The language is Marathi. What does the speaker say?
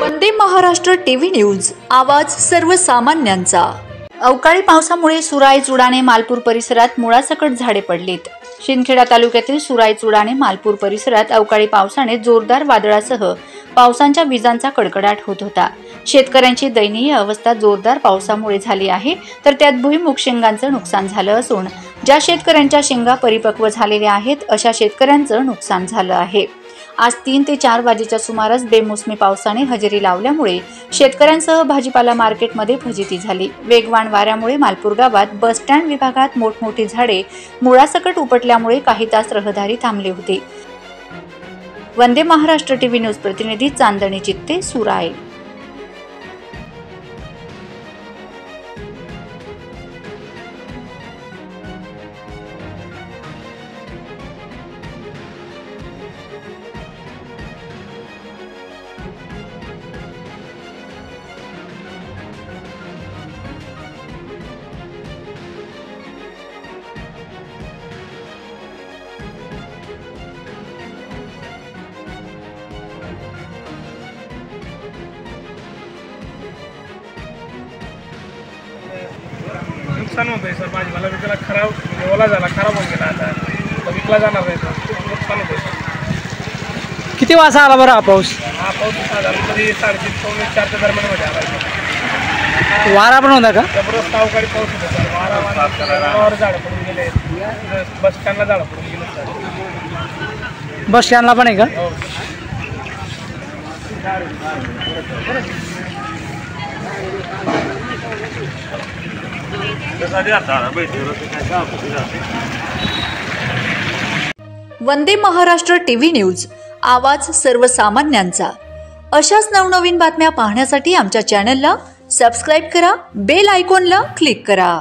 वंदे महाराष्ट्र टीव्ही न्यूज, आवाज सर्वसामान्यांचा। अवकाळी पावसामुळे सुराई चुडाणे मालपूर परिसरात मुळासकट झाडे पडलीत। शिंदखेडा तालुक्यातील सुराई चुडाणे मालपूर परिसरात अवकाळी पावसाने जोरदार वादळासह पावसांच्या विजांचा कडकडाट होत होता। शेतकऱ्यांची दयनीय अवस्था जोरदार पावसामुळे झाली आहे, तर त्यात भुईमुग शेंगांचं नुकसान झालं असून ज्या शेतकऱ्यांच्या शेंगा परिपक्व झालेल्या आहेत अशा शेतकऱ्यांचं नुकसान झालं आहे। आज 3 ते 4 वाजेच्या सुमारास बेमोसमी पावसाने हजेरी लावल्यामुळे शेतकऱ्यांसह भाजीपाला मार्केटमध्ये फजिती झाली। वेगवान वाऱ्यामुळे मालपूर गावात बस स्टँड विभागात मोठमोठी झाडे मुळासकट उपटल्यामुळे काही तास रहदारी थांबली होती। वंदे महाराष्ट्र टीव्ही न्यूज प्रतिनिधी चांदणी चित्ते, सुराई। नुकसान होतंय सर, भाजीपाला विकला खराब ओला झाला, खराब होऊन गेला, आता विकला जाणार नाही तर खूप नुकसान होतंय। किती वाजता आला बरं हा पाऊस? हा पाऊस साधारण तरी 3:30 पावणे 4च्या दरम्यानमध्ये आला। वारा पण होता का? जबरदस्त अवकाळी पाऊस होता सर। वारावर झाडं पडून गेले, बस स्टँडला झाडं पडून गेले सर। बस स्टँडला पण आहे का? हो। वंदे महाराष्ट्र टीव्ही न्यूज, आवाज सर्वसामान्यांचा। अशाच नवनवीन बातम्या पाहण्यासाठी आमच्या चॅनलला सबस्क्राइब करा, बेल आयकॉनला क्लिक करा।